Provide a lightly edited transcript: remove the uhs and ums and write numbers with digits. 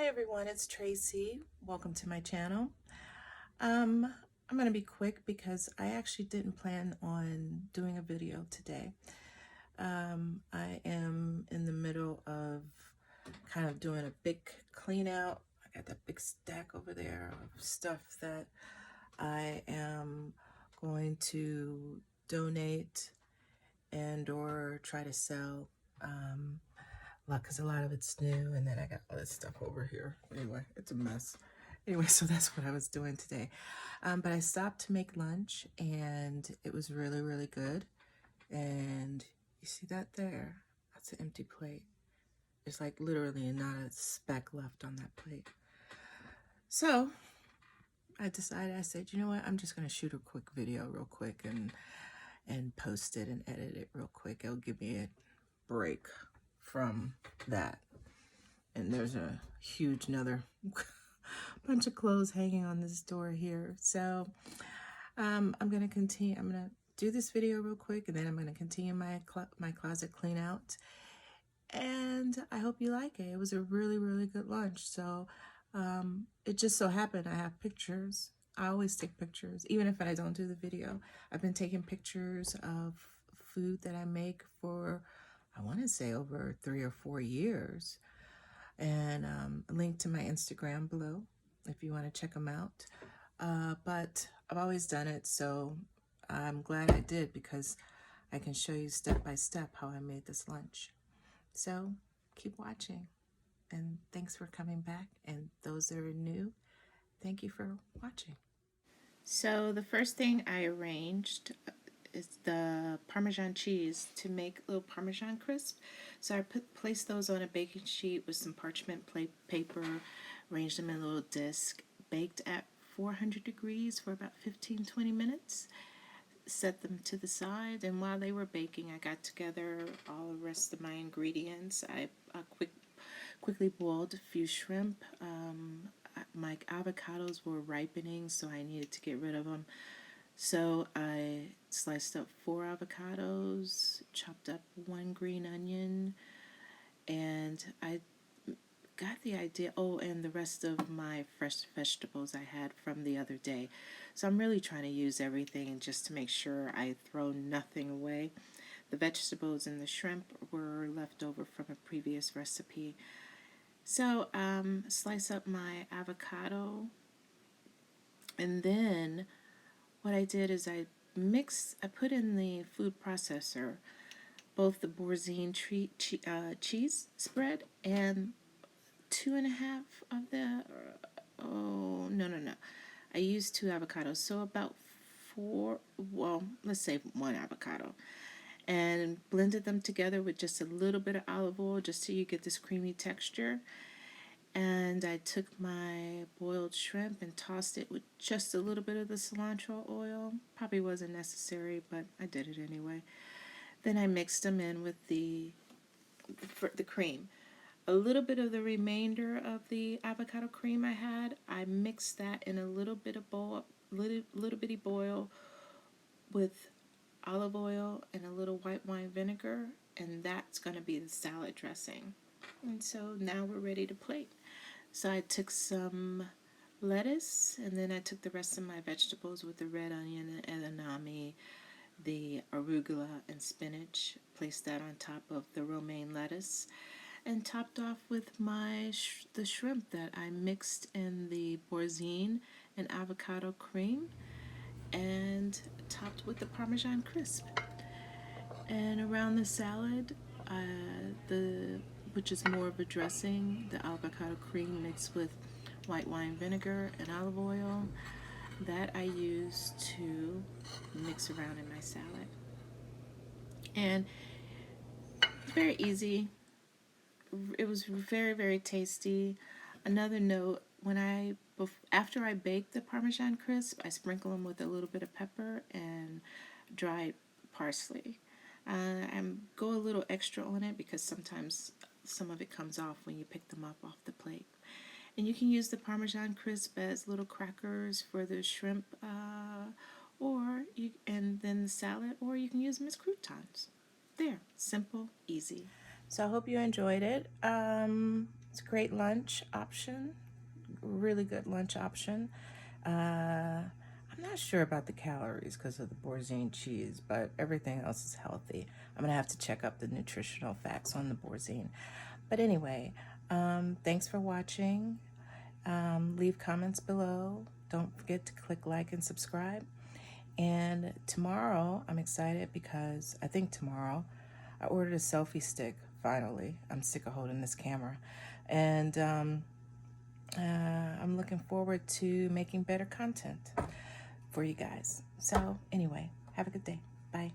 Hi everyone, it's Tracy. Welcome to my channel. I'm going to be quick because I actually didn't plan on doing a video today. I am in the middle of kind of doing a big clean out. I got that big stack over there of stuff that I am going to donate and or try to sell. Because a lot of it's new, and then I got all this stuff over here. Anyway, it's a mess. Anyway, so that's what I was doing today. But I stopped to make lunch, and it was really, really good. And you see that there? That's an empty plate. There's like literally not a speck left on that plate. So I decided, I said, you know what? I'm just going to shoot a quick video real quick and post it and edit it real quick. It'll give me a break from that. And there's a huge another bunch of clothes hanging on this door here. So I'm going to continue. I'm going to do this video real quick, and then I'm going to continue my closet clean out. And I hope you like it. It was a really, really good lunch. So it just so happened I have pictures. I always take pictures, even if I don't do the video. I've been taking pictures of food that I make for, I want to say, over 3 or 4 years. And a link to my Instagram below if you want to check them out. But I've always done it, so I'm glad I did, because I can show you step by step how I made this lunch. So keep watching, and thanks for coming back. And those that are new, thank you for watching. So the first thing I arranged is the Parmesan cheese to make little Parmesan crisp. So I placed those on a baking sheet with some parchment paper, arranged them in a little disc, baked at 400 degrees for about 15-20 minutes, set them to the side, and while they were baking, I got together all the rest of my ingredients. I quickly boiled a few shrimp. My avocados were ripening, so I needed to get rid of them. So I sliced up 4 avocados, chopped up 1 green onion, and I got the idea, and the rest of my fresh vegetables I had from the other day. So I'm really trying to use everything just to make sure I throw nothing away. The vegetables and the shrimp were left over from a previous recipe. So slice up my avocado, and then what I did is I put in the food processor both the Boursin cheese spread and 2.5 of the, no. I used 2 avocados, so about 4, well, let's say 1 avocado. And blended them together with just a little bit of olive oil, just so you get this creamy texture. And I took my boiled shrimp and tossed it with just a little bit of the cilantro oil. Probably wasn't necessary, but I did it anyway. Then I mixed them in with the cream. A little bit of the remainder of the avocado cream I had, I mixed that in a little bitty boil with olive oil and a little white wine vinegar, and that's going to be the salad dressing. And so now we're ready to plate. So I took some lettuce, and then I took the rest of my vegetables with the red onion and edamame, the arugula and spinach, placed that on top of the romaine lettuce, and topped off with the shrimp that I mixed in the Boursin and avocado cream, and topped with the Parmesan crisp. And around the salad, which is more of a dressing, the avocado cream mixed with white wine vinegar and olive oil, that I use to mix around in my salad. And it's very easy. It was very, very tasty. Another note, after I bake the Parmesan crisp, I sprinkle them with a little bit of pepper and dried parsley. I go a little extra on it because sometimes some of it comes off when you pick them up off the plate. And you can use the Parmesan crisp as little crackers for the shrimp, and then the salad, or you can use them as croutons. There, simple, easy. So I hope you enjoyed it. It's a great lunch option, really good lunch option. I'm not sure about the calories because of the Boursin cheese, but everything else is healthy. I'm gonna have to check up the nutritional facts on the Boursin. But anyway, thanks for watching. Leave comments below. Don't forget to click like and subscribe. And tomorrow, I'm excited because I think tomorrow I ordered a selfie stick. Finally, I'm sick of holding this camera, and I'm looking forward to making better content for you guys. So anyway, have a good day. Bye.